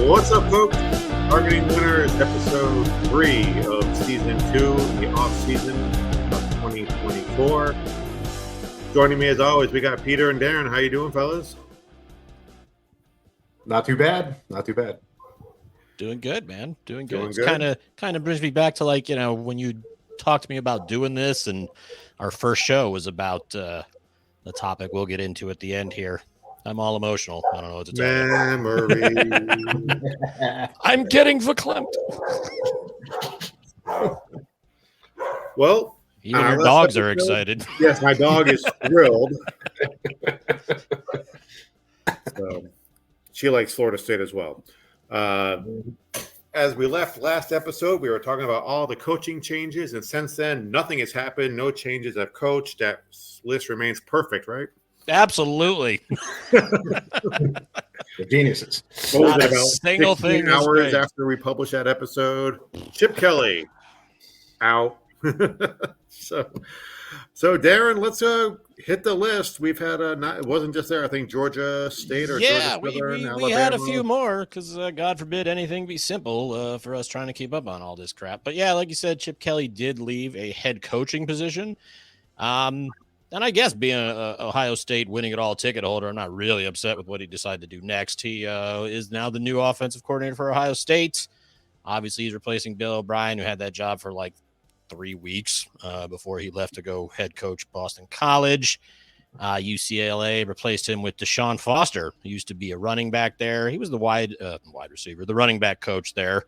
What's up, folks? Targeting Winners, episode 3 of season 2, the off season of 2024. Joining me as always, we got Peter and Darren. How you doing, fellas? Not too bad. Not too bad. Doing good, man. Doing good. It's good. kind of brings me back to when you talked to me about doing this, and our first show was about the topic we'll get into at the end here. I'm all emotional. I don't know what to tell you. Memories. I'm getting verklempt. Well, even your dogs are excited. Yes, my dog is thrilled. So, she likes Florida State as well. As we left last episode, we were talking about all the coaching changes, and since then, nothing has happened. No changes have coached. That list remains perfect, right? Absolutely. The geniuses. What was it, Not a about single 16 thing is hours great. after we published that episode? Chip Kelly. Ow. So Darren, let's hit the list. We've had it wasn't just there. I think Georgia State or Yeah, Georgia Southern, we had a few more because God forbid anything be simple for us trying to keep up on all this crap. But yeah, like you said, Chip Kelly did leave a head coaching position. And I guess being a Ohio State winning it all ticket holder, I'm not really upset with what he decided to do next. He is now the new offensive coordinator for Ohio State. Obviously, he's replacing Bill O'Brien, who had that job for like 3 weeks before he left to go head coach Boston College. UCLA replaced him with Deshaun Foster, who used to be a running back there. He was the wide receiver, the running back coach there.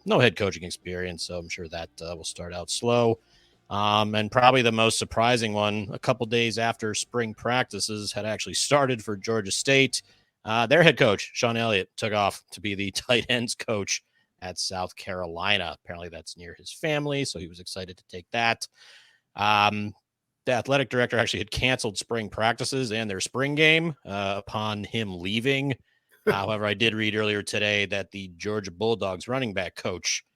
No head coaching experience, so I'm sure that will start out slow. And probably the most surprising one, a couple days after spring practices had actually started for Georgia State, their head coach, Sean Elliott, took off to be the tight ends coach at South Carolina. Apparently that's near his family, so he was excited to take that. The athletic director actually had canceled spring practices and their spring game upon him leaving. However, I did read earlier today that the Georgia Bulldogs running back coach,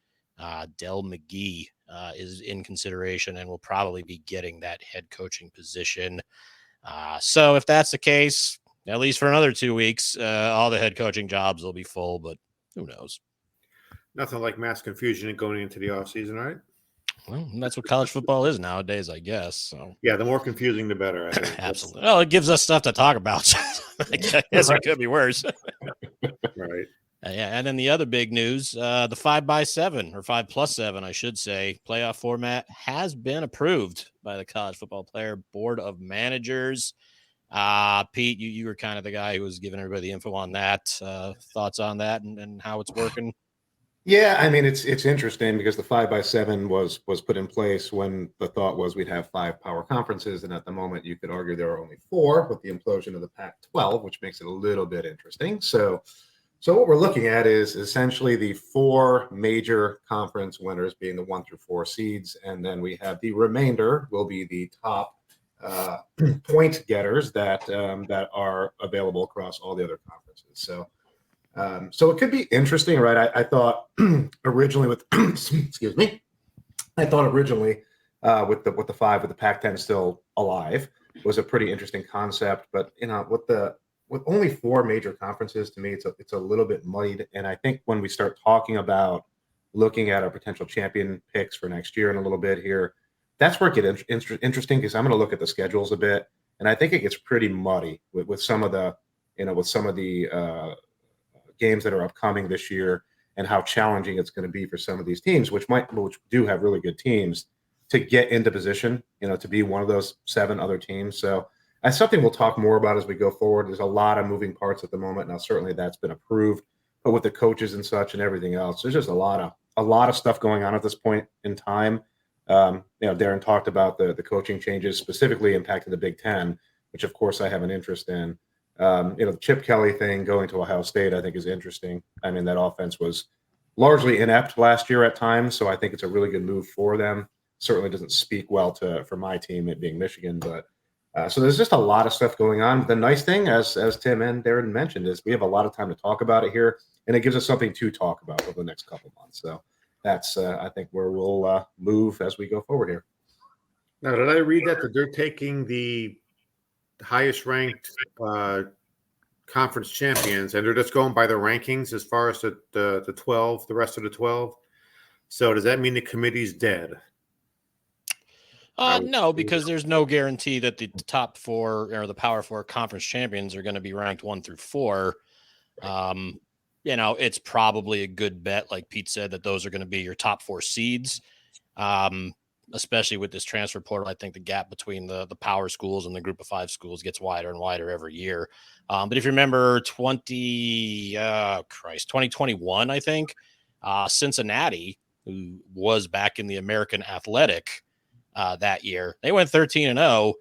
Del McGee, is in consideration and will probably be getting that head coaching position. So if that's the case, at least for another 2 weeks, all the head coaching jobs will be full, but who knows? Nothing like mass confusion going into the offseason, right? Well, that's what college football is nowadays, I guess. So yeah, the more confusing, the better. I think. Absolutely. Well, it gives us stuff to talk about. I guess it could be worse. Right. Yeah, and then the other big news, the 5x7 or 5+7, I should say, playoff format has been approved by the College Football Player Board of Managers. Pete, you were kind of the guy who was giving everybody the info on that. Thoughts on that and how it's working? Yeah, I mean it's interesting because the 5x7 was put in place when the thought was we'd have 5 power conferences, and at the moment you could argue there are only 4 with the implosion of the Pac-12, which makes it a little bit interesting. So what we're looking at is essentially the 4 major conference winners being the 1 through 4 seeds, and then we have the remainder will be the top point getters that are available across all the other conferences. So it could be interesting, right? I thought originally with excuse me, I thought originally with the 5 with the Pac-10 still alive was a pretty interesting concept, but with only 4 major conferences, to me, it's a little bit muddied. And I think when we start talking about looking at our potential champion picks for next year in a little bit here, that's where it gets interesting because I'm going to look at the schedules a bit, and I think it gets pretty muddy with some of the games that are upcoming this year and how challenging it's going to be for some of these teams, which do have really good teams, to get into position, to be one of those 7 other teams. So that's something we'll talk more about as we go forward. There's a lot of moving parts at the moment. Now, certainly that's been approved, but with the coaches and such and everything else, there's just a lot of stuff going on at this point in time. Darren talked about the coaching changes specifically impacting the Big Ten, which of course I have an interest in. The Chip Kelly thing going to Ohio State, I think, is interesting. I mean, that offense was largely inept last year at times, so I think it's a really good move for them. Certainly doesn't speak well for my team, it being Michigan, but so there's just a lot of stuff going on. The nice thing, as Tim and Darren mentioned, is we have a lot of time to talk about it here, and it gives us something to talk about over the next couple of months. So that's, I think, where we'll move as we go forward here. Now, did I read that they're taking the highest ranked conference champions, and they're just going by the rankings as far as the 12, the rest of the 12. So does that mean the committee's dead? No, because there's no guarantee that the top four or the Power Four conference champions are going to be ranked 1 through 4. It's probably a good bet, like Pete said, that those are going to be your top 4 seeds. Especially with this transfer portal, I think the gap between the power schools and the group of 5 schools gets wider and wider every year. But if you remember 2021, I think Cincinnati, who was back in the American Athletic that year, they went 13-0.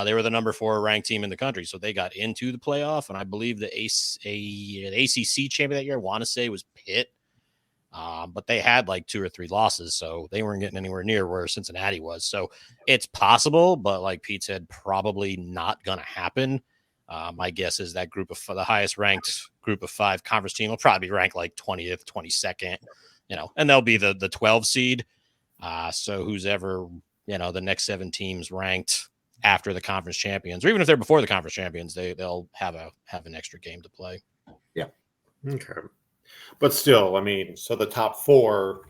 They were the number 4 ranked team in the country, so they got into the playoff. And I believe the ACC champion that year, I want to say, was Pitt. But they had like 2 or 3 losses, so they weren't getting anywhere near where Cincinnati was. So it's possible, but like Pete said, probably not going to happen. My guess is that the highest ranked group of 5 conference team will probably be ranked like 20th, 22nd, and they'll be the 12 seed. So who's ever, the next 7 teams ranked after the conference champions, or even if they're before the conference champions, they'll have an extra game to play. Yeah. Okay. But still, I mean, so the top 4,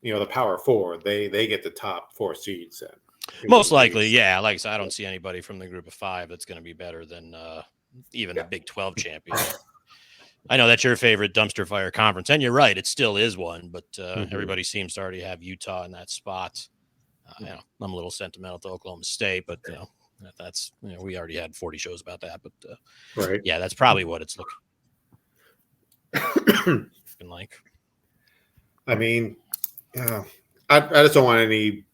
the Power 4, they get the top 4 seeds then. Most likely, yeah. Like I said, I don't see anybody from the group of 5 that's going to be better than even the Big 12 champion. I know that's your favorite dumpster fire conference, and you're right, it still is one, but everybody seems to already have Utah in that spot. I'm a little sentimental to Oklahoma State, but that's we already had 40 shows about that. But right, yeah, that's probably what it's looking like. I mean, I just don't want any.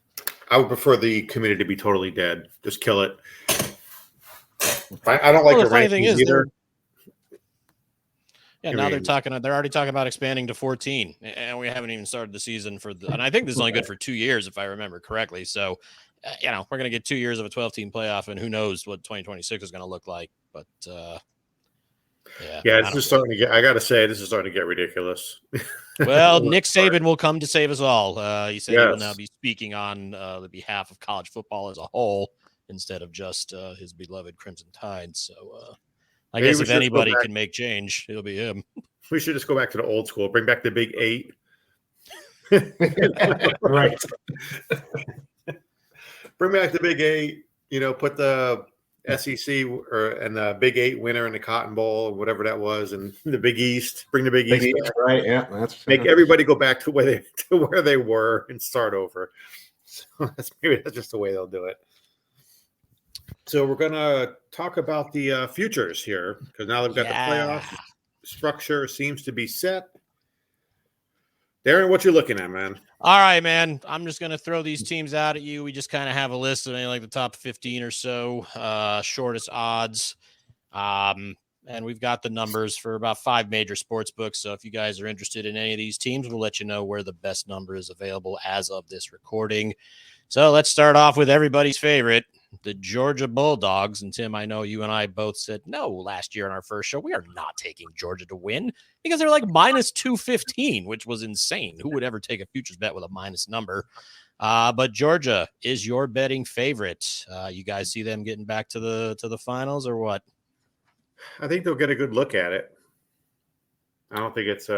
I would prefer the committee to be totally dead. Just kill it. I don't like the rankings either. Yeah, now they're already talking about expanding to 14, and we haven't even started the season and I think this is only good for 2 years, if I remember correctly. So, we're going to get 2 years of a 12-team playoff, and who knows what 2026 is going to look like. But, it's just starting to get, I got to say, this is starting to get ridiculous. Well, Nick Saban will come to save us all. He said he will now be speaking on the behalf of college football as a whole instead of just his beloved Crimson Tide. So, I guess if anybody can make change, it'll be him. We should just go back to the old school, bring back the Big 8. Right. Bring back the Big 8, put the SEC and the Big 8 winner in the Cotton Bowl, whatever that was, and the Big East. Bring the Big East back. Right, yeah. Make everybody go back to where they were and start over. So that's just the way they'll do it. So we're going to talk about the futures here, because now they've got the playoff structure seems to be set. Darren, what you looking at, man? All right, man. I'm just going to throw these teams out at you. We just kind of have a list of like the top 15 or so, shortest odds. And we've got the numbers for about 5 major sports books. So if you guys are interested in any of these teams, we'll let you know where the best number is available as of this recording. So let's start off with everybody's favorite, the Georgia Bulldogs. And Tim, I know you and I both said no last year in our first show. We are not taking Georgia to win because they're like minus 215, which was insane. Who would ever take a futures bet with a minus number? But Georgia is your betting favorite. You guys see them getting back to the finals or what? I think they'll get a good look at it. I don't think it's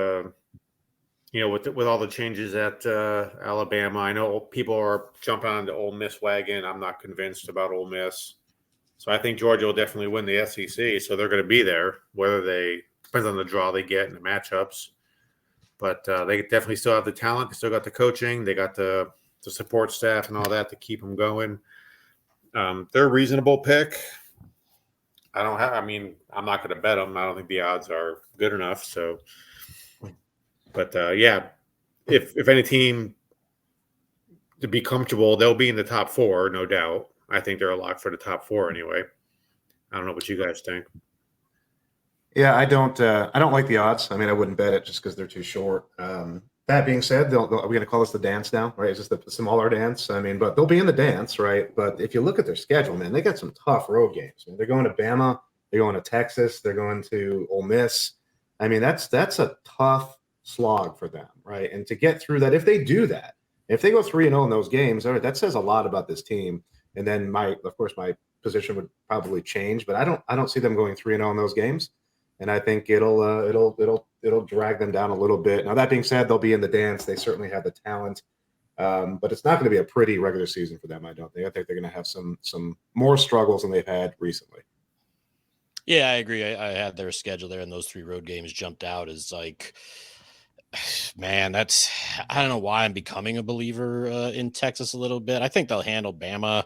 with all the changes at Alabama. I know people are jumping on the Ole Miss wagon. I'm not convinced about Ole Miss. So I think Georgia will definitely win the SEC. So they're going to be there, depends on the draw they get and the matchups. But they definitely still have the talent. They still got the coaching. They got the support staff and all that to keep them going. They're a reasonable pick. I'm not going to bet them. I don't think the odds are good enough. So, but if any team to be comfortable, they'll be in the top 4, no doubt. I think they're a lock for the top 4 anyway. I don't know what you guys think. Yeah, I don't like the odds. I mean, I wouldn't bet it just because they're too short. That being said, are we going to call this the dance now, right? Is this the smaller dance? I mean, but they'll be in the dance, right? But if you look at their schedule, man, they got some tough road games. I mean, they're going to Bama, they're going to Texas, they're going to Ole Miss. I mean, that's a tough slog for them, right? And to get through that, if they do that, if they go 3-0 in those games, all right, that says a lot about this team. And then my position would probably change, but I don't see them going 3-0 in those games. and I think it'll drag them down a little bit. Now that being said, they'll be in the dance. They certainly have the talent, but it's not going to be a pretty regular season for them. I don't think. I think they're going to have some more struggles than they've had recently. Yeah, I agree. I had their schedule there, and those 3 road games jumped out as like, man, I don't know why I'm becoming a believer in Texas a little bit. I think they'll handle Bama.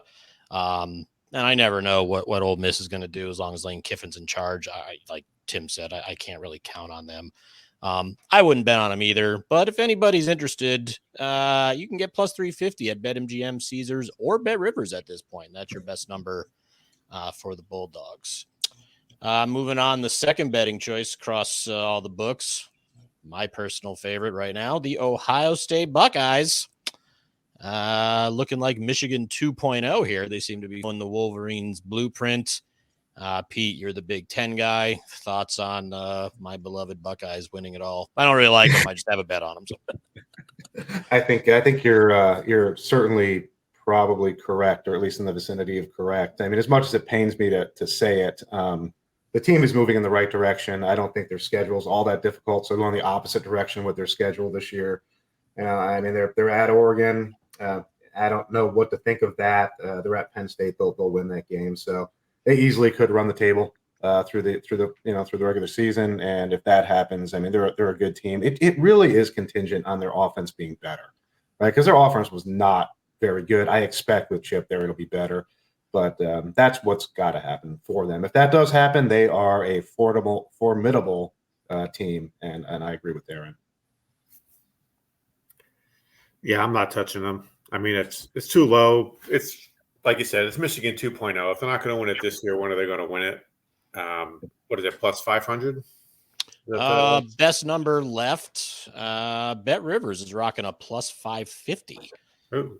And I never know what Ole Miss is going to do as long as Lane Kiffin's in charge. Like Tim said, I can't really count on them. I wouldn't bet on them either, but if anybody's interested, you can get plus 350 at BetMGM, Caesars, or Bet Rivers at this point. That's your best number for the Bulldogs. Moving on, the second betting choice across all the books, my personal favorite right now, the Ohio State Buckeyes. Looking like Michigan 2.0 here. They seem to be on the Wolverines blueprint. Pete, you're the Big Ten guy. Thoughts on my beloved Buckeyes winning it all? I don't really like them. I just have a bet on them. So. I think you're certainly probably correct, or at least in the vicinity of correct. I mean, as much as it pains me to say it, the team is moving in the right direction. I don't think their schedule is all that difficult. So going the opposite direction with their schedule this year. I mean, they're at Oregon. I don't know what to think of that. They're at Penn State. They'll win that game. So they easily could run the table through the regular season. And if that happens, I mean, they're a good team. It really is contingent on their offense being better, right? Because their offense was not very good. I expect with Chip there it'll be better. But that's what's got to happen for them. If that does happen, they are a formidable team, and I agree with Aaron. Yeah, I'm not touching them. I mean, it's too low. It's like you said, it's Michigan 2.0. If they're not going to win it this year, when are they going to win it? What is it, plus 500? Best number left. Bet Rivers is rocking a plus 550. Ooh.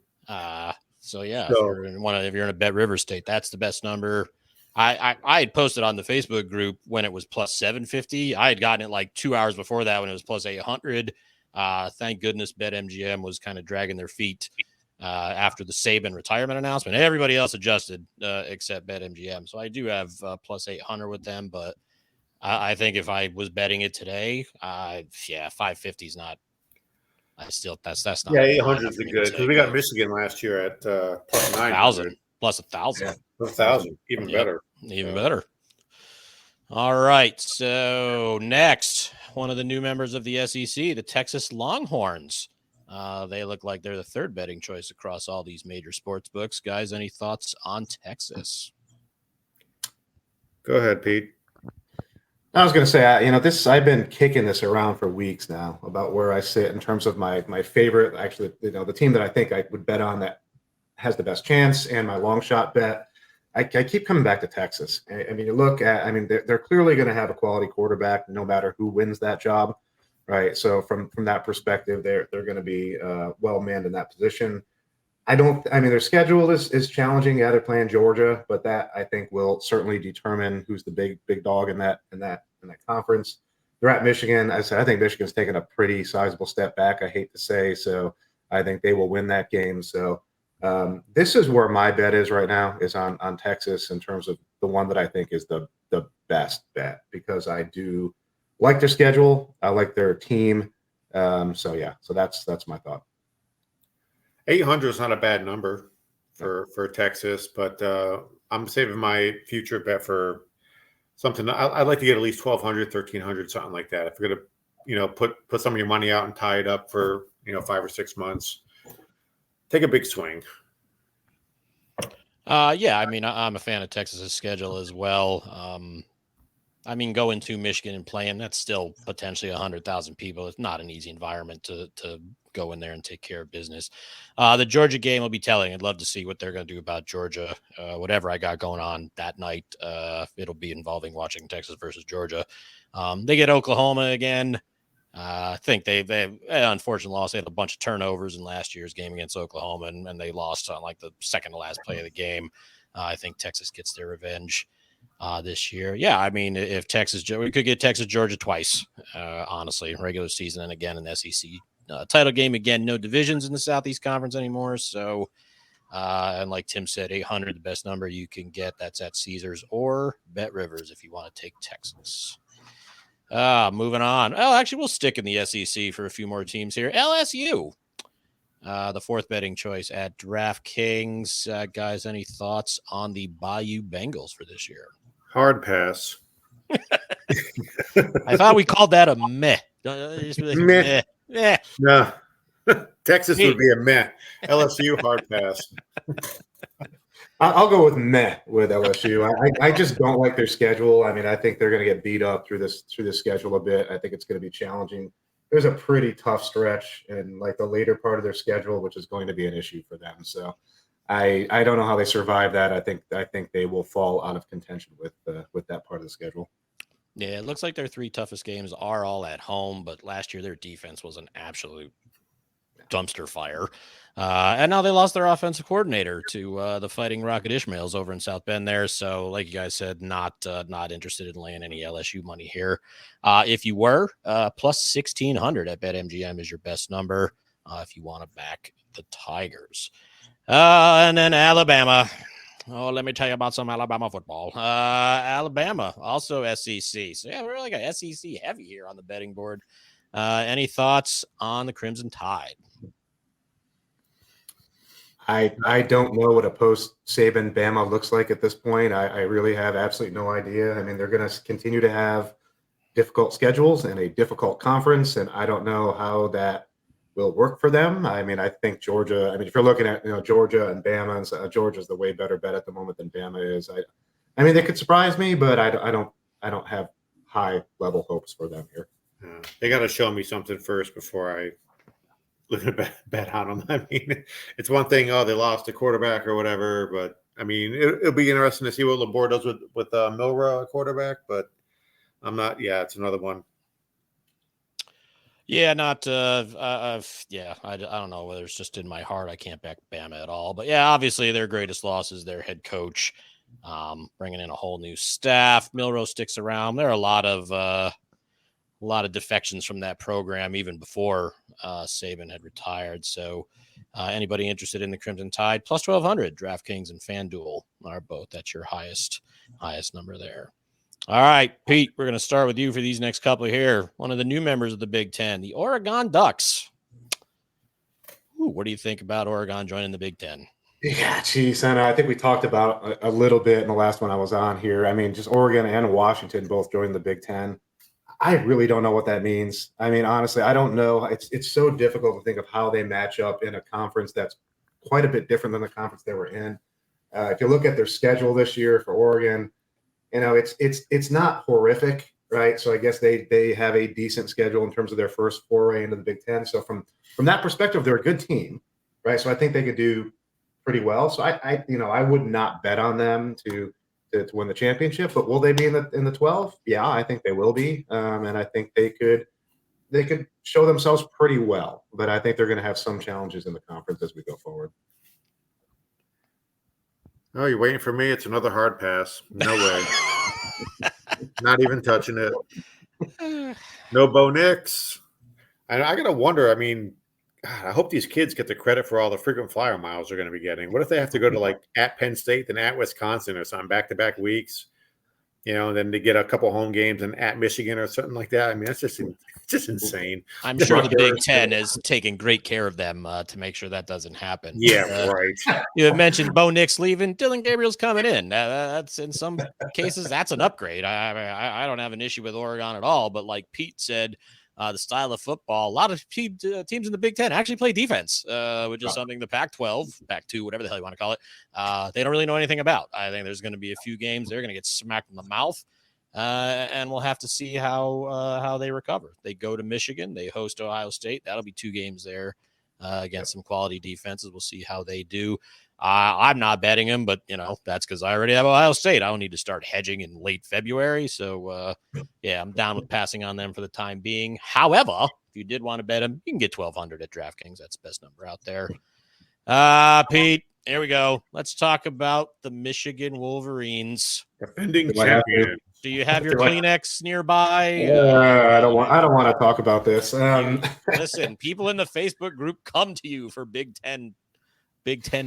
So yeah, if you're in a Bet Rivers state, that's the best number. I had posted on the Facebook group when it was plus 750. I had gotten it like 2 hours before that when it was plus 800. Thank goodness BetMGM was kind of dragging their feet after the Saban retirement announcement. Everybody else adjusted except BetMGM. So I do have plus 800 with them, but I think if I was betting it today, 550 is not. That's not. Yeah, 800 is good because we got Michigan last year at plus 9,000, plus 1,000, 1,000, even better. Even better. All right. So next, one of the new members of the SEC, the Texas Longhorns. They look like they're the third betting choice across all these major sports books. Guys, any thoughts on Texas? Go ahead, Pete. I was going to say, I've been kicking this around for weeks now about where I sit in terms of my favorite, actually, the team that I think I would bet on that has the best chance and my long shot bet. I keep coming back to Texas. I mean, you look at, they're clearly going to have a quality quarterback no matter who wins that job, right? So from that perspective, they're going to be well manned in that position. Their schedule is challenging. Yeah, they're playing Georgia, but that I think will certainly determine who's the big dog in that conference. They're at Michigan. I think Michigan's taken a pretty sizable step back. I hate to say, so I think they will win that game. So this is where my bet is right now, is on Texas in terms of the one that I think is the best bet, because I do like their schedule. I like their team. So that's my thought. 800 is not a bad number for Texas, but I'm saving my future bet for something. I'd like to get at least 1,200, 1,300, something like that. If you're going to put some of your money out and tie it up for 5 or 6 months, take a big swing. I'm a fan of Texas's schedule as well. Going to Michigan and playing, that's still potentially 100,000 people. It's not an easy environment to go in there and take care of business. The Georgia game will be telling. I'd love to see what they're going to do about Georgia. Whatever I got going on that night, it'll be involving watching Texas versus Georgia. They get Oklahoma again. I think they unfortunately lost. They had a bunch of turnovers in last year's game against Oklahoma, and they lost on like the second to last play of the game. I think Texas gets their revenge this year. Yeah, if we could get Texas Georgia twice, honestly, regular season and again in the SEC title game. Again, no divisions in the Southeast Conference anymore. So, and like Tim said, 800, the best number you can get. That's at Caesars or Bet Rivers if you want to take Texas. Moving on. Oh, actually, we'll stick in the SEC for a few more teams here. LSU, the fourth betting choice at DraftKings. Guys, any thoughts on the Bayou Bengals for this year? Hard pass. I thought we called that a meh. Meh. Meh. No. Texas would be a meh. LSU hard pass. I'll go with meh with LSU. I just don't like their schedule. I mean, I think they're going to get beat up through this schedule a bit. I think it's going to be challenging. There's a pretty tough stretch in like the later part of their schedule, which is going to be an issue for them. So I don't know how they survive that. I think they will fall out of contention with that part of the schedule. Yeah, it looks like their three toughest games are all at home, but last year their defense was an absolute dumpster fire. And now they lost their offensive coordinator to the Fighting Rocket Ishmaels over in South Bend there. So like you guys said, not interested in laying any LSU money here. If you were, plus 1,600 at BetMGM is your best number if you want to back the Tigers. And then Alabama. Oh, let me tell you about some Alabama football. Alabama, also SEC. So yeah, we're like a SEC heavy here on the betting board. Any thoughts on the Crimson Tide? I don't know what a post-Saban Bama looks like at this point. I really have absolutely no idea. I mean, they're going to continue to have difficult schedules and a difficult conference, and I don't know how that will work for them. I mean, I think Georgia. I mean, if you're looking at Georgia and Bama, and so Georgia's the way better bet at the moment than Bama is. I mean, they could surprise me, but I don't have high level hopes for them here. They got to show me something first before I look at bet on them. I mean, it's one thing. Oh, they lost a quarterback or whatever, but I mean, it'll be interesting to see what LeBour does with Milroe quarterback. But I'm not. Yeah, it's another one. Yeah, not. I don't know whether it's just in my heart. I can't back Bama at all. But yeah, obviously their greatest loss is their head coach, bringing in a whole new staff. Milroe sticks around. There are a lot of defections from that program even before Saban had retired. So anybody interested in the Crimson Tide, plus 1,200, DraftKings and FanDuel are both. That's your highest number there. All right, Pete, we're going to start with you for these next couple here. One of the new members of the Big Ten, the Oregon Ducks. Ooh, what do you think about Oregon joining the Big Ten? Yeah, geez, and I think we talked about a little bit in the last one I was on here. I mean, just Oregon and Washington both joined the Big Ten. I really don't know what that means. I mean, honestly, I don't know. It's so difficult to think of how they match up in a conference that's quite a bit different than the conference they were in. If you look at their schedule this year for Oregon, it's not horrific, right? So I guess they have a decent schedule in terms of their first foray into the Big Ten. So from that perspective, they're a good team, right? So I think they could do pretty well. So I would not bet on them to win the championship, but will they be in the 12? Yeah, I think they will be, and I think they could show themselves pretty well. But I think they're going to have some challenges in the conference as we go forward. Oh, you're waiting for me? It's another hard pass. No way. Not even touching it. No Bo Nix. And I got to wonder, I mean, God, I hope these kids get the credit for all the frequent flyer miles they're going to be getting. What if they have to go to like at Penn State and at Wisconsin or something back-to-back weeks, and then they get a couple home games and at Michigan or something like that? I mean, that's just insane. I'm sure the Big Ten is taking great care of them to make sure that doesn't happen. Yeah, right. You had mentioned Bo Nix leaving. Dylan Gabriel's coming in. That's in some cases, that's an upgrade. I don't have an issue with Oregon at all, but like Pete said, the style of football, a lot of teams in the Big Ten actually play defense, which is something the Pac-12, Pac-2, whatever the hell you want to call it, they don't really know anything about. I think there's going to be a few games they're going to get smacked in the mouth, and we'll have to see how they recover. They go to Michigan, they host Ohio State. That'll be 2 games there against some quality defenses. We'll see how they do. I'm not betting them, but that's because I already have Ohio State. I don't need to start hedging in late February. So yeah, I'm down with passing on them for the time being. However, if you did want to bet them, you can get 1,200 at DraftKings. That's the best number out there. Pete, here we go. Let's talk about the Michigan Wolverines. Defending champion. Do you have your Kleenex nearby? I don't want to talk about this. Listen, people in the Facebook group come to you for Big Ten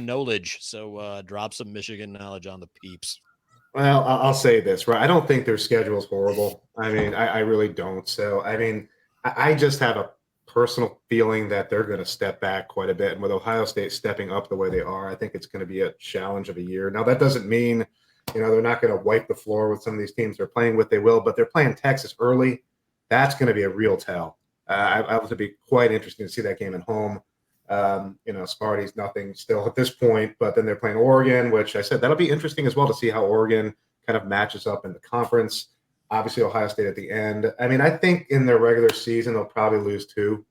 knowledge. So drop some Michigan knowledge on the peeps. Well, I'll say this, right? I don't think their schedule is horrible. I mean, I really don't. So, I mean, I just have a personal feeling that they're going to step back quite a bit. And with Ohio State stepping up the way they are, I think it's going to be a challenge of a year. Now, that doesn't mean, they're not going to wipe the floor with some of these teams they're playing with. They will, but they're playing Texas early. That's going to be a real tell. I would be quite interesting to see that game at home. Sparty's nothing still at this point, but then they're playing Oregon, which I said that'll be interesting as well to see how Oregon kind of matches up in the conference. Obviously, Ohio State at the end. I mean, I think in their regular season, they'll probably lose 2.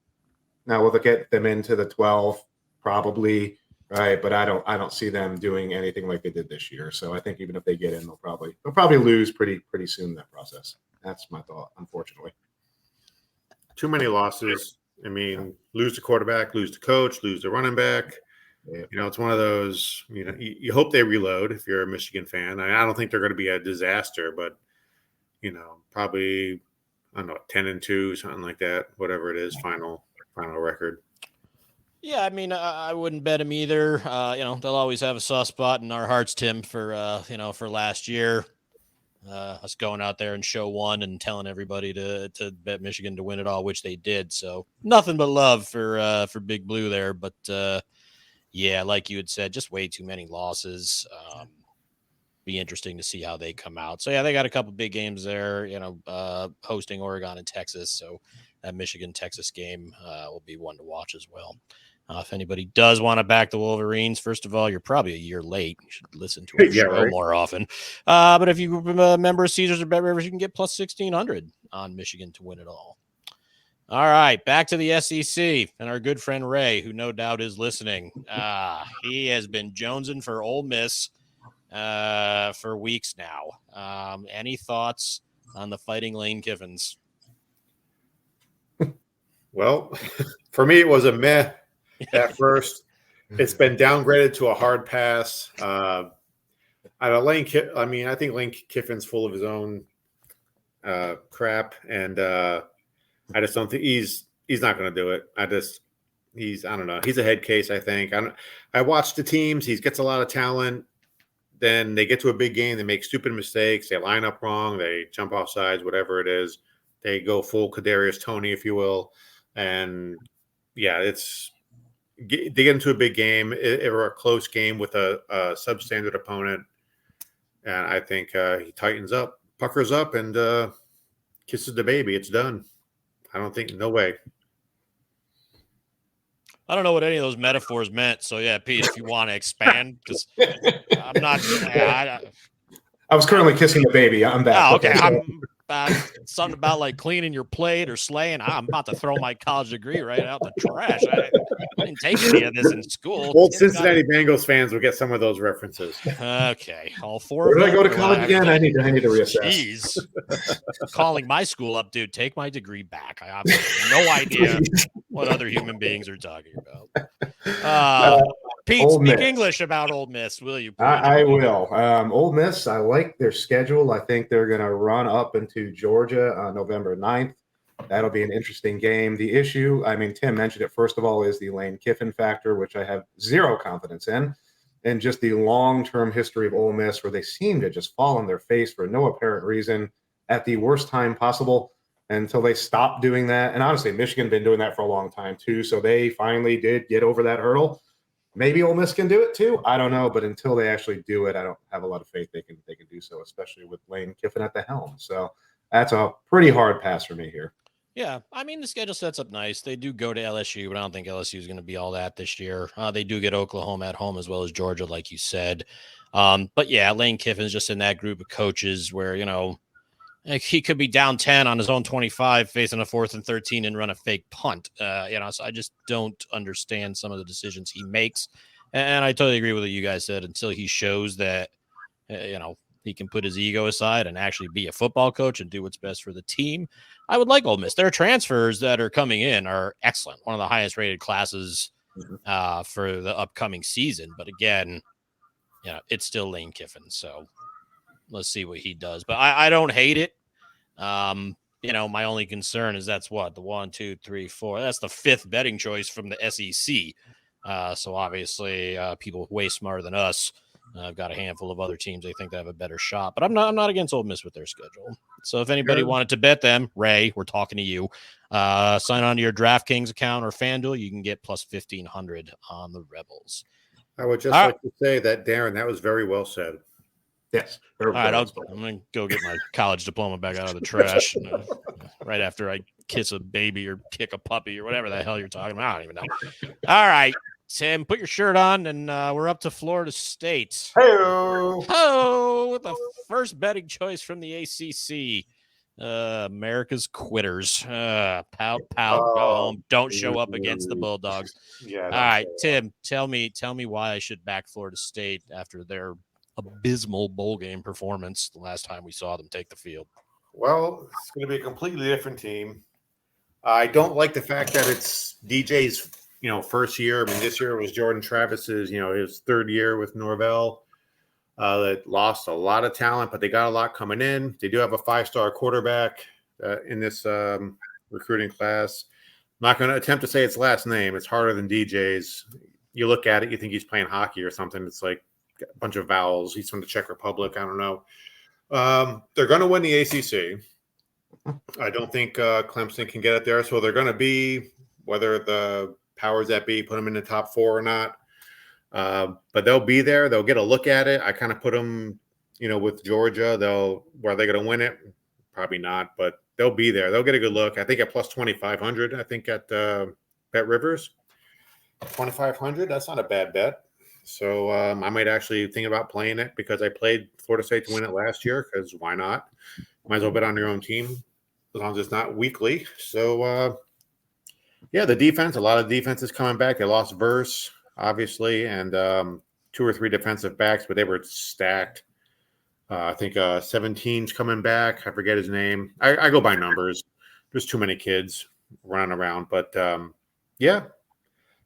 Now, will they get them into the 12? Probably, right? But I don't see them doing anything like they did this year. So I think even if they get in, they'll probably lose pretty soon in that process. That's my thought, unfortunately. Too many losses. I mean, lose the quarterback, lose the coach, lose the running back. Yeah. It's one of those, you hope they reload if you're a Michigan fan. I don't think they're going to be a disaster, but, probably, I don't know, 10-2, something like that, whatever it is, final record. Yeah, I mean, I wouldn't bet them either. They'll always have a soft spot in our hearts, Tim, for last year. Us going out there and show 1 and telling everybody to bet Michigan to win it all, which they did. So nothing but love for Big Blue there. But yeah, like you had said, just way too many losses. Be interesting to see how they come out. So yeah, they got a couple big games there, hosting Oregon and Texas. So that Michigan-Texas game will be one to watch as well. If anybody does want to back the Wolverines, first of all, you're probably a year late. You should listen to our show more often. But if you're a member of Caesars or Bet Rivers, you can get plus 1,600 on Michigan to win it all. All right, back to the SEC and our good friend Ray, who no doubt is listening. He has been jonesing for Ole Miss for weeks now. Any thoughts on the Fighting Lane Kiffins? Well, for me, it was a meh at first. It's been downgraded to a hard pass. I think Lane Kiffin's full of his own crap, and I just don't think he's not going to do it. I don't know. He's a head case, I think. I watched the teams. He gets a lot of talent. Then they get to a big game. They make stupid mistakes. They line up wrong. They jump off sides, whatever it is. They go full Kadarius Toney, if you will. And, yeah, they get into a big game or a close game with a substandard opponent. And I think he tightens up, puckers up, and kisses the baby. It's done. No way. I don't know what any of those metaphors meant. So, yeah, Pete, if you want to expand, because I'm not. I was currently kissing the baby. I'm back. Oh, okay. Something about like cleaning your plate or slaying. I'm about to throw my college degree right out the trash. I didn't take any of this in school. Old Cincinnati Bengals fans will get some of those references. Okay, all 4 Where of did I go to college again? I need to reassess. Jeez, calling my school up, dude. Take my degree back. I have no idea what other human beings are talking about. Pete, speak English about Ole Miss, will you? I will. Ole Miss, I like their schedule. I think they're going to run up into Georgia on November 9th. That'll be an interesting game. The issue, Tim mentioned it, first of all, is the Lane Kiffin factor, which I have zero confidence in, and just the long-term history of Ole Miss where they seem to just fall on their face for no apparent reason at the worst time possible until they stop doing that. And honestly, Michigan been doing that for a long time too, so they finally did get over that hurdle. Maybe Ole Miss can do it too. I don't know, but until they actually do it, I don't have a lot of faith they can do so, especially with Lane Kiffin at the helm. So that's a pretty hard pass for me here. Yeah, the schedule sets up nice. They do go to LSU, but I don't think LSU is going to be all that this year. They do get Oklahoma at home as well as Georgia, like you said. But yeah, Lane Kiffin's just in that group of coaches where, he could be down 10 on his own 25 facing a 4th and 13 and run a fake punt. So I just don't understand some of the decisions he makes. And I totally agree with what you guys said until he shows that, he can put his ego aside and actually be a football coach and do what's best for the team. I would like Ole Miss. Their transfers that are coming in are excellent. One of the highest rated classes for the upcoming season. But again, it's still Lane Kiffin. So let's see what he does. But I don't hate it. My only concern is that's what the 1, 2, 3, 4. That's the 5th betting choice from the SEC. So obviously, people way smarter than us I've got a handful of other teams I think that have a better shot, but I'm not against Ole Miss with their schedule. So if anybody wanted to bet them, Ray, we're talking to you. Sign on to your DraftKings account or FanDuel. You can get plus 1,500 on the Rebels. I would just like to say that, Darren, that was very well said. Yes. All right, I'm going to go get my college diploma back out of the trash right after I kiss a baby or kick a puppy or whatever the hell you're talking about. I don't even know. All right, Tim, put your shirt on, and we're up to Florida State. Hey-o. With the first betting choice from the ACC. America's quitters. Pout, go home. Don't show up against the Bulldogs. Yeah. All right, Tim, tell me why I should back Florida State after their abysmal bowl game performance the last time we saw them take the field. Well, it's going to be a completely different team. I don't like the fact that it's DJ's, first year. I mean, this year was Jordan Travis's, his third year with Norvell. That lost a lot of talent, but they got a lot coming in. They do have a 5-star quarterback in this recruiting class. I'm not going to attempt to say its last name. It's harder than DJ's. You look at it, you think he's playing hockey or something. It's like a bunch of vowels. He's from the Czech Republic. I don't know. They're going to win the ACC. I don't think Clemson can get it there. So they're going to be, whether the powers that be put them in the top 4 or not. But they'll be there. They'll get a look at it. I kind of put them, with Georgia. Are they going to win it? Probably not, but they'll be there. They'll get a good look. I think at plus 2,500. I think at Bet Rivers, 2,500. That's not a bad bet. So I might actually think about playing it because I played Florida State to win it last year. Because why not? Might as well bet on your own team as long as it's not weekly. So the defense. A lot of defense is coming back. They lost Verse, obviously, and 2 or 3 defensive backs, but they were stacked. I think 17's coming back. I forget his name. I go by numbers. There's too many kids running around. But,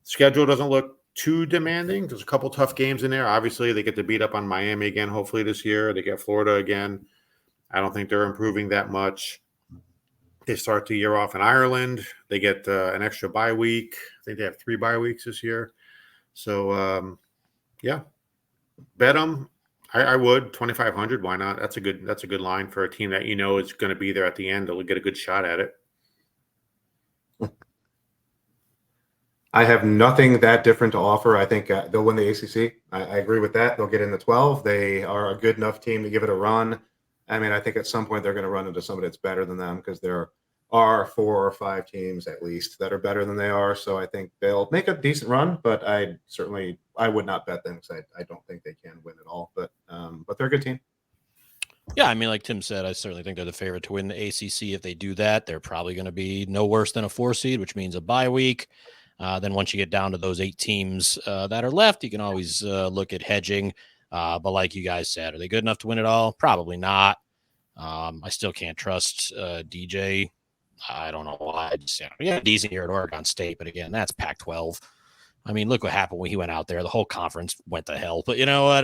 schedule doesn't look too demanding. There's a couple tough games in there. Obviously, they get to beat up on Miami again, hopefully this year. They get Florida again. I don't think they're improving that much. They start the year off in Ireland. They get an extra bye week. I think they have 3 bye weeks this year. So, bet them. I would 2,500. Why not? That's a good line for a team that is going to be there at the end. They'll get a good shot at it. I have nothing that different to offer. I think they'll win the ACC. I agree with that. They'll get in the 12. They are a good enough team to give it a run. I mean, I think at some point they're going to run into somebody that's better than them because there are 4 or 5 teams at least that are better than they are. So I think they'll make a decent run, but I would not bet them because I don't think they can win at all. But they're a good team. Yeah, I mean, like Tim said, I certainly think they're the favorite to win the ACC. If they do that, they're probably going to be no worse than a 4 seed, which means a bye week. Then once you get down to those 8 teams that are left, you can always look at hedging. But like you guys said, are they good enough to win it all? Probably not. I still can't trust DJ. I don't know why. Decent year at Oregon State, but again, that's Pac-12. I mean, look what happened when he went out there. The whole conference went to hell. But you know what?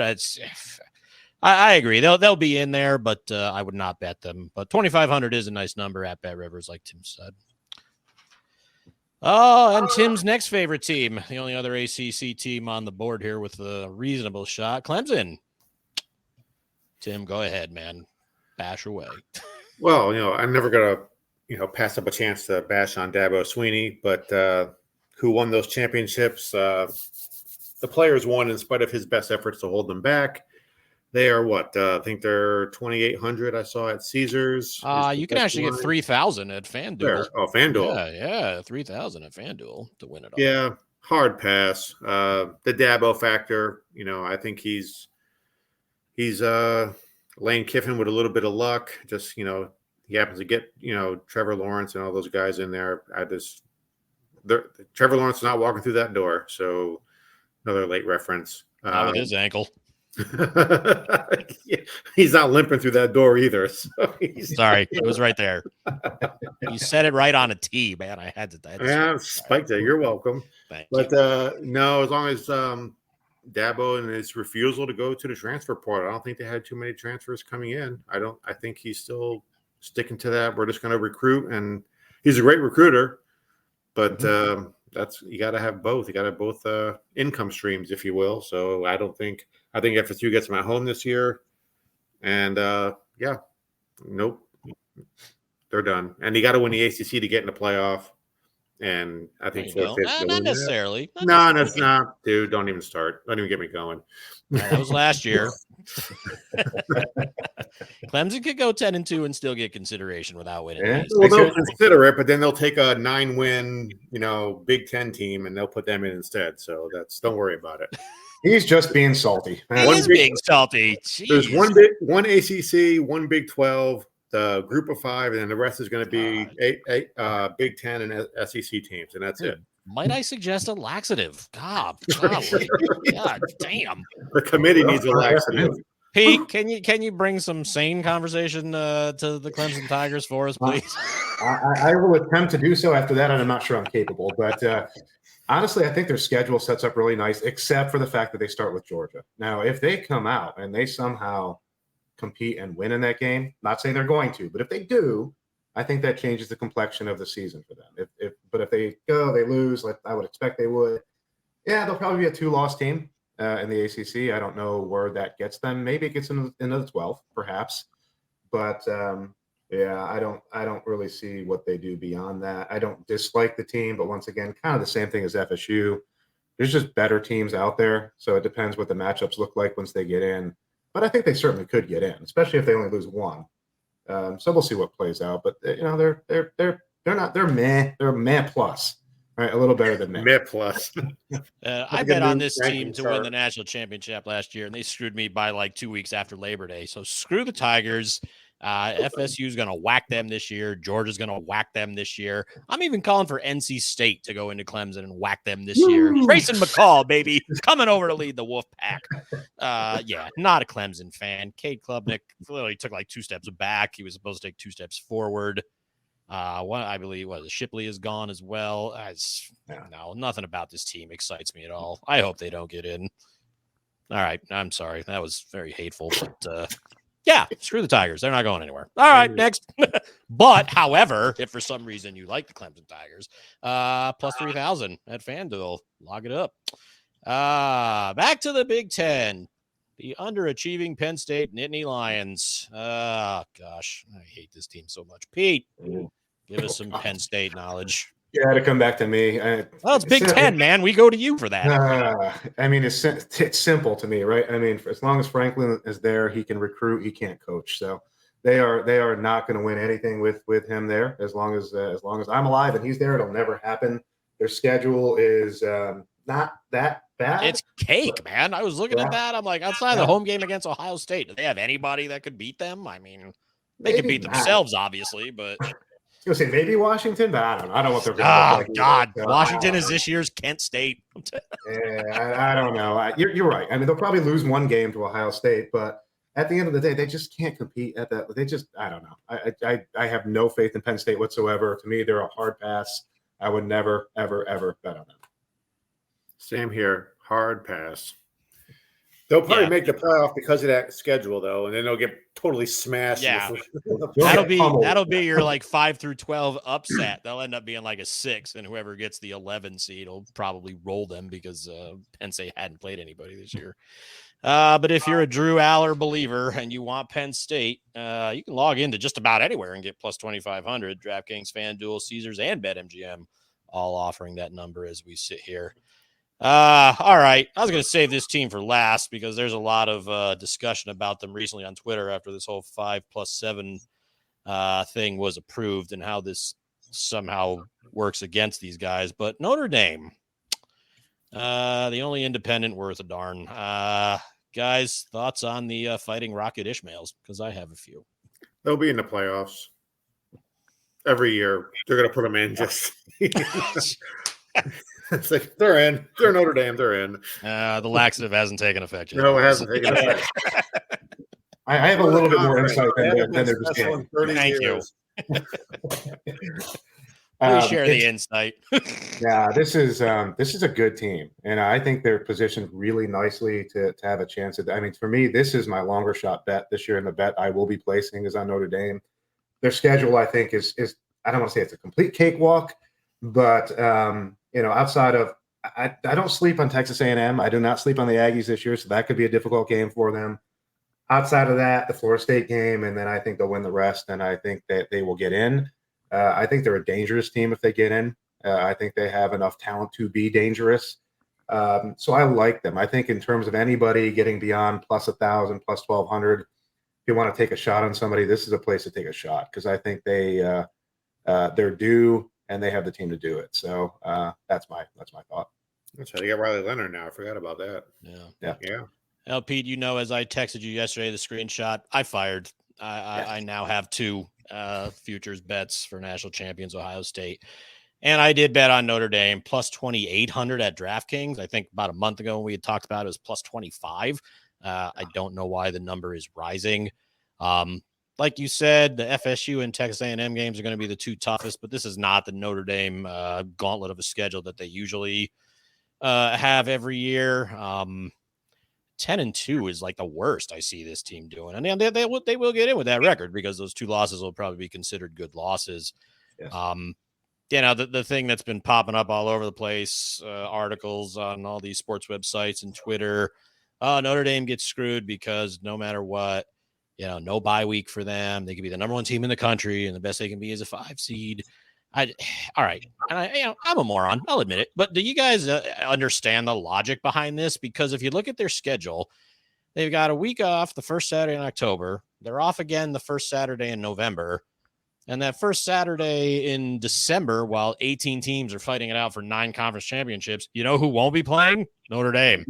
I agree. They'll be in there, but I would not bet them. But 2,500 is a nice number at Bet Rivers, like Tim said. Oh, and Tim's next favorite team, the only other ACC team on the board here with a reasonable shot, Clemson. Tim, go ahead, man. Bash away. Well, I'm never going to, pass up a chance to bash on Dabo Swinney, but who won those championships? The players won in spite of his best efforts to hold them back. They are what? I think they're 2,800. I saw at Caesars. You can actually get 3,000 at FanDuel. There. Oh, FanDuel. Yeah, 3,000 at FanDuel to win it all. Yeah, hard pass. The Dabo factor. I think he's Lane Kiffin with a little bit of luck. Just he happens to get Trevor Lawrence and all those guys in there. Trevor Lawrence is not walking through that door. So another late reference. Not with his ankle. Yeah, he's not limping through that door either. So Sorry, it was right there. You said it right on a tee, man. I had to spiked it. You're welcome. Thank but you. No, as long as Dabo and his refusal to go to the transfer portal, I don't think they had too many transfers coming in. I think he's still sticking to that. We're just going to recruit, and he's a great recruiter, but that's you got to have both. You got to have both income streams, if you will. So I don't think I think FSU gets them at home this year. And nope, they're done. And you got to win the ACC to get in the playoff. And I think not necessarily. No, that's not, dude. Don't even start. Don't even get me going. That was last year. Clemson could go 10-2 and still get consideration without winning. Yeah. Well, they'll consider it, but then they'll take a 9-win, Big Ten team, and they'll put them in instead. So don't worry about it. He's just being salty. He's being salty. Jeez. There's one ACC, one Big 12, the Group of 5, and then the rest is going to be Big 10 and SEC teams, and that's it. Might I suggest a laxative? God damn. The committee needs a laxative. Pete, can you bring some sane conversation to the Clemson Tigers for us, please? I will attempt to do so. After that, and I'm not sure I'm capable. But honestly, I think their schedule sets up really nice, except for the fact that they start with Georgia. Now, if they come out and they somehow compete and win in that game, not saying they're going to, but if they do, I think that changes the complexion of the season for them. But if they lose, like I would expect they would, they'll probably be a 2-loss team in the ACC. I don't know where that gets them. Maybe it gets them into the 12th, perhaps. But I don't really see what they do beyond that. I don't dislike the team, but once again, kind of the same thing as FSU. There's just better teams out there, so it depends what the matchups look like once they get in. But I think they certainly could get in, especially if they only lose one. So we'll see what plays out. But they're meh. They're meh plus, right? A little better than meh. Meh plus. I bet on this team to win the national championship last year, and they screwed me by like 2 weeks after Labor Day. So screw the Tigers. FSU is going to whack them this year. Georgia's going to whack them this year. I'm even calling for NC State to go into Clemson and whack them this year. Grayson McCall, baby, coming over to lead the Wolf Pack. Not a Clemson fan. Cade Klubnik literally took like 2 steps back. He was supposed to take 2 steps forward. One, I believe, Shipley is gone as well. No, nothing about this team excites me at all. I hope they don't get in. All right, I'm sorry. That was very hateful, but screw the Tigers. They're not going anywhere. All right, next. But, however, if for some reason you like the Clemson Tigers, plus 3,000 at FanDuel. Log it up. Back to the Big Ten. The underachieving Penn State Nittany Lions. Gosh, I hate this team so much. Pete, give us some Penn State knowledge. You had to come back to me. It's Big Ten, man. We go to you for that. I mean, it's simple to me, right? I mean, as long as Franklin is there, he can recruit. He can't coach. So they are not going to win anything with him there. As long as I'm alive and he's there, it'll never happen. Their schedule is not that bad. It's cake, man. I was looking at that. I'm like, outside the home game against Ohio State, do they have anybody that could beat them? I mean, they could beat themselves, obviously, but. I was going to say maybe Washington, but I don't know. I don't know what they're going to look like. God, Washington is this year's Kent State. I don't know. You're right. I mean, they'll probably lose one game to Ohio State, but at the end of the day, they just can't compete at that. I don't know. I have no faith in Penn State whatsoever. To me, they're a hard pass. I would never, ever, ever bet on them. Same here. Hard pass. They'll probably make the playoff because of that schedule, though, and then they'll get totally smashed. Yeah, that'll be your like 5 through 12 upset. They'll end up being like a 6, and whoever gets the 11 seed will probably roll them because Penn State hadn't played anybody this year. But if you're a Drew Aller believer and you want Penn State, you can log into just about anywhere and get plus 2,500. DraftKings, FanDuel, Caesars, and BetMGM all offering that number as we sit here. All right. I was going to save this team for last because there's a lot of discussion about them recently on Twitter after this whole 5+7 thing was approved and how this somehow works against these guys. But Notre Dame, the only independent worth a darn. Guys, thoughts on the Fighting Rocket Ishmaels? Because I have a few. They'll be in the playoffs every year. They're going to put them in just. It's like they're in. They're Notre Dame. They're in. The laxative hasn't taken effect yet. No, it hasn't taken effect. I have a little bit more insight than they're just saying. Thank you. Please share the insight. Yeah, this is a good team, and I think they're positioned really nicely to have a chance at. I mean, for me, this is my longer shot bet this year, and the bet I will be placing is on Notre Dame. Their schedule, I think, is I don't want to say it's a complete cakewalk, but outside of I don't sleep on Texas A&M. I do not sleep on the Aggies this year, so that could be a difficult game for them. Outside of that, the Florida State game, and then I think they'll win the rest, and I think that they will get in. I think they're a dangerous team if they get in. I think they have enough talent to be dangerous. So I like them. I think in terms of anybody getting beyond plus 1,000, plus 1,200, if you want to take a shot on somebody, this is a place to take a shot because I think they're due and they have the team to do it. So that's my thought. That's how they got Riley Leonard now. I forgot about that. Yeah. Now, Pete, as I texted you yesterday, the screenshot, I fired. I now have 2 futures bets for national champions Ohio State. And I did bet on Notre Dame plus 2,800 at DraftKings. I think about a month ago when we had talked about it, was plus 25. I don't know why the number is rising. Like you said, the FSU and Texas A&M games are going to be the 2 toughest, but this is not the Notre Dame gauntlet of a schedule that they usually have every year. 10-2 is like the worst I see this team doing. And they will get in with that record because those 2 losses will probably be considered good losses. Yes. The thing that's been popping up all over the place, articles on all these sports websites and Twitter, Notre Dame gets screwed because no matter what, no bye week for them. They could be the number 1 team in the country, and the best they can be is a 5 seed. All right. And I'm a moron. I'll admit it. But do you guys understand the logic behind this? Because if you look at their schedule, they've got a week off the first Saturday in October. They're off again the first Saturday in November. And that first Saturday in December, while 18 teams are fighting it out for 9 conference championships, you know who won't be playing? Notre Dame.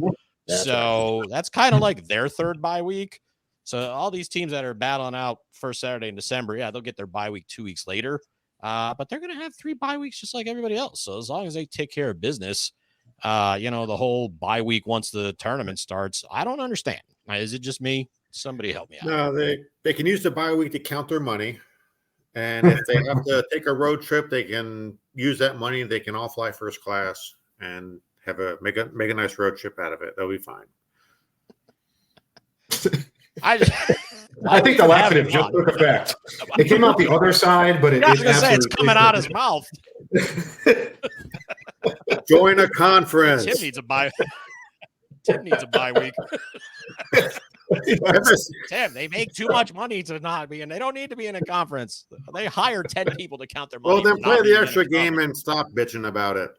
That's kind of like their 3rd bye week. So all these teams that are battling out first Saturday in December, they'll get their bye week 2 weeks later. But they're going to have 3 bye weeks just like everybody else. So as long as they take care of business, the whole bye week once the tournament starts, I don't understand. Is it just me? Somebody help me out. No, they can use the bye week to count their money. And if they have to take a road trip, they can use that money. They can all fly first class and make a nice road trip out of it. They'll be fine. I think the laxative just took effect. It came out the other side, but it's coming out his mouth. Join a conference. Tim needs a bye week. Tim, they make too much money to not be, and they don't need to be in a conference. They hire 10 people to count their money. Well, then play the extra game and stop bitching about it.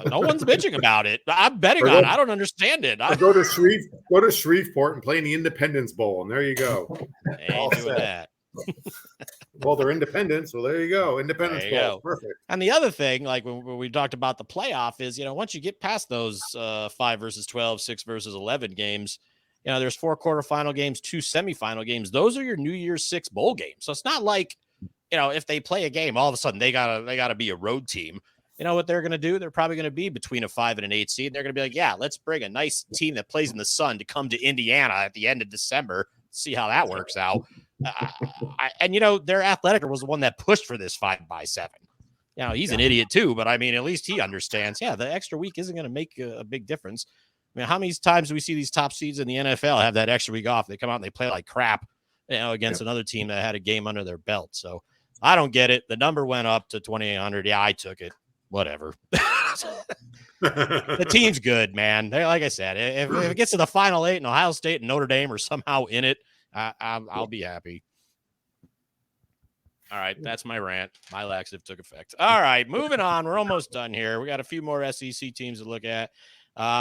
No one's bitching about it. I'm betting on it. I don't understand it. Go to Shreveport and play in the Independence Bowl, and there you go. They ain't doing that. Well, they're independent, so there you go. Independence Bowl, perfect. And the other thing, like when we talked about the playoff, is once you get past those 5 versus 12, 6 versus 11 games, there's 4 quarterfinal games, 2 semifinal games. Those are your New Year's 6 bowl games. So it's not like if they play a game, all of a sudden they gotta be a road team. You know what they're going to do? They're probably going to be between a 5 and an 8 seed. They're going to be like, let's bring a nice team that plays in the sun to come to Indiana at the end of December. See how that works out. Their athletic was the one that pushed for this 5x7. He's an idiot too, but I mean, at least he understands. The extra week isn't going to make a big difference. I mean, how many times do we see these top seeds in the NFL have that extra week off? They come out and they play like crap, against another team that had a game under their belt. So I don't get it. The number went up to 2,800. Yeah, I took it. Whatever. The team's good, man. Like I said, if it gets to the final 8 and Ohio State and Notre Dame are somehow in it, I'll be happy. All right, that's my rant. My laxative took effect. All right, moving on. We're almost done here. We got a few more SEC teams to look at.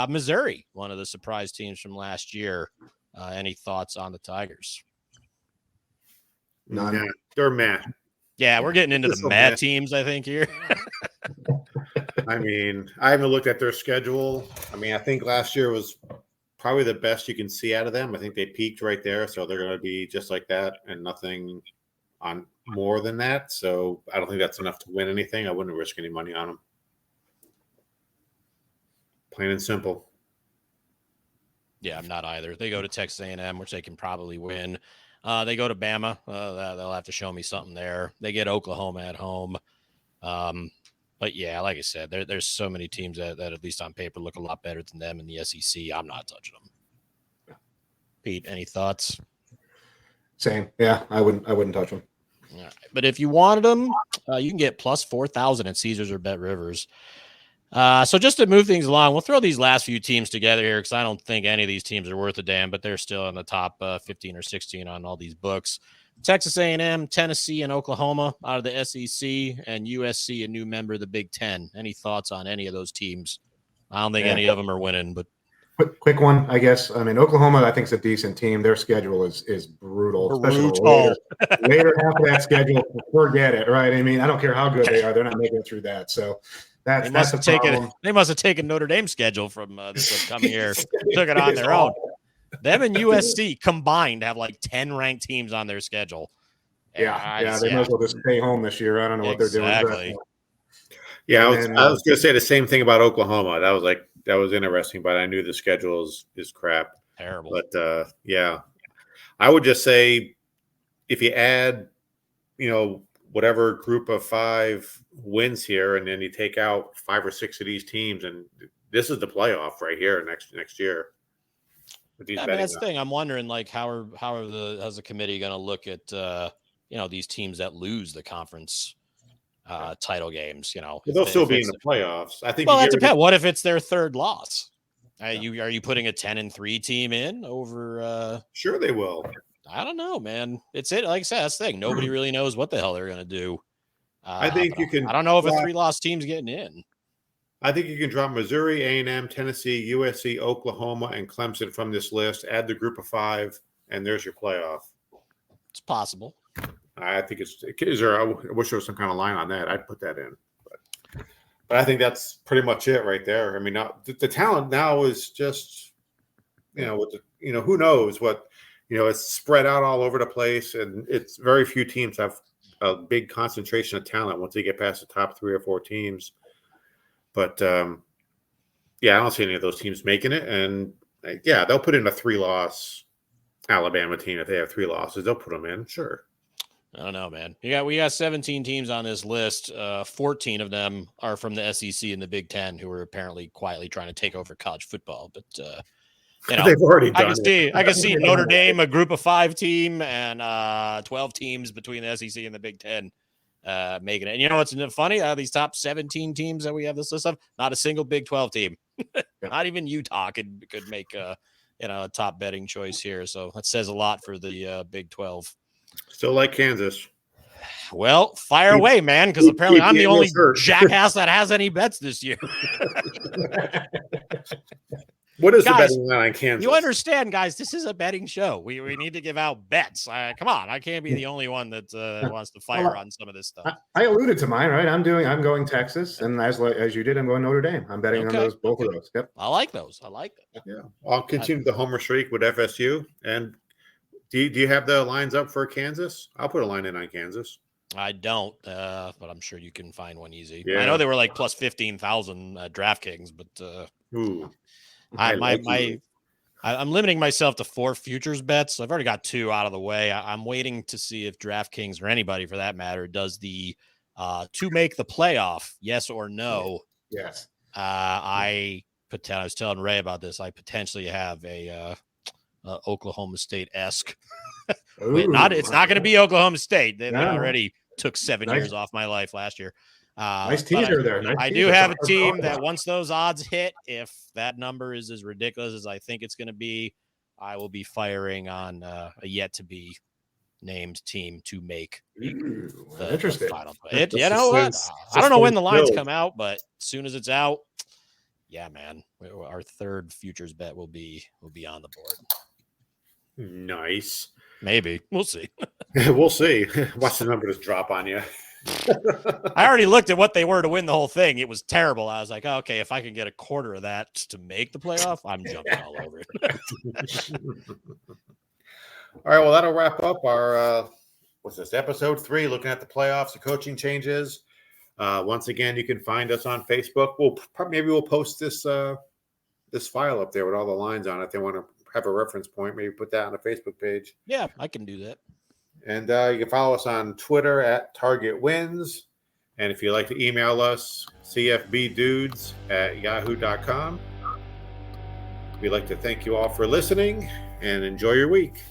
Missouri, one of the surprise teams from last year. Any thoughts on the Tigers? None. They're mad. Yeah, we're getting into the mad teams, I think, here. I mean, I haven't looked at their schedule. I mean, I think last year was probably the best you can see out of them. I think they peaked right there, so they're going to be just like that and nothing on more than that. So I don't think that's enough to win anything. I wouldn't risk any money on them. Plain and simple. Yeah, I'm not either. They go to Texas A&M, which they can probably win. They go to Bama. They'll have to show me something there. They get Oklahoma at home. But yeah, like I said, there's so many teams that at least on paper look a lot better than them in the SEC. I'm not touching them. Pete, any thoughts? Same. Yeah, I wouldn't touch them. Right. But if you wanted them, you can get plus 4,000 at Caesars or Bet Rivers. So just to move things along, we'll throw these last few teams together here because I don't think any of these teams are worth a damn, but they're still in the top 15 or 16 on all these books. Texas A&M, Tennessee, and Oklahoma out of the SEC, and USC, a new member of the Big Ten. Any thoughts on any of those teams? I don't think any of them are winning, but quick one, I guess. I mean, Oklahoma, I think, is a decent team. Their schedule is brutal. Especially later half of that schedule. Forget it, right? I mean, I don't care how good they are; they're not making it through that. So that's the problem. They must have taken Notre Dame's schedule from this upcoming year, took it on their own. Them and USC combined have like 10 ranked teams on their schedule. They might as well just stay home this year. I don't know what they're doing. Yeah, I was going to say the same thing about Oklahoma. That was interesting, but I knew the schedule is crap. Terrible. But I would just say if you add, whatever group of 5 wins here, and then you take out 5 or 6 of these teams, and this is the playoff right here next year. That's the thing. I'm wondering, like, how's the committee going to look at these teams that lose the conference title games? They'll still be in the playoffs. I think. Well, that depends. What if it's their third loss? Are you putting a 10-3 team in over? Sure, they will. I don't know, man. Like I said, that's the thing. Nobody really knows what the hell they're going to do. I think you can. I don't know if a 3-loss team's getting in. I think you can drop Missouri, A&M, Tennessee, USC, Oklahoma, and Clemson from this list. Add the group of 5, and there's your playoff. It's possible. I think I wish there was some kind of line on that. I'd put that in. But I think that's pretty much it right there. I mean, now the talent now is just, who knows what, it's spread out all over the place, and it's very few teams have a big concentration of talent once they get past the top 3 or 4 teams. But I don't see any of those teams making it. And they'll put in a 3-loss Alabama team if they have 3 losses. They'll put them in, sure. I don't know, man. We got 17 teams on this list. 14 of them are from the SEC and the Big Ten, who are apparently quietly trying to take over college football. But they've already done I can see Notre Dame, a group of 5 team, and 12 teams between the SEC and the Big Ten making it. And what's funny? Out of these top 17 teams that we have this list of, not a single Big 12 team. Not even Utah could make a top betting choice here. So that says a lot for the Big 12. Still like Kansas. Well, fire away, man, because apparently I'm the only jackass that has any bets this year. What is the betting line on Kansas? You understand, guys, this is a betting show. We need to give out bets. Come on, I can't be the only one that wants to fire on some of this stuff. I alluded to mine, right? I'm going Texas, and as you did, I'm going Notre Dame. I'm betting on both of those. Yep. I like those. Yeah. I'll continue the homer streak with FSU. And do you have the lines up for Kansas? I'll put a line in on Kansas. I don't, but I'm sure you can find one easy. Yeah. I know they were like plus 15,000 DraftKings, but I'm limiting myself to 4 futures bets. I've already got 2 out of the way. I'm waiting to see if DraftKings or anybody for that matter does the to make the playoff, yes or no. Yes. I was telling Ray about this. I potentially have a Oklahoma State-esque. It's not going to be Oklahoma State. They already took 7 years off my life last year. Nice teaser there. I do have a team that once those odds hit, if that number is as ridiculous as I think it's going to be, I will be firing on a yet to be named team to make the final play. You know what? I don't know when the lines come out, but as soon as it's out, yeah, man, our third futures bet will be on the board. Nice. Maybe. We'll see. We'll see. Watch the numbers drop on you. I already looked at what they were to win the whole thing. It was terrible. I was like, okay, if I can get a quarter of that to make the playoff, I'm jumping all over it. All right, well, that'll wrap up our episode 3, looking at the playoffs, the coaching changes. Once again, you can find us on Facebook. We'll post this file up there with all the lines on it. If they want to have a reference point, maybe put that on the Facebook page. Yeah, I can do that. And you can follow us on Twitter at Target Wins. And if you'd like to email us, cfbdudes@yahoo.com. We'd like to thank you all for listening and enjoy your week.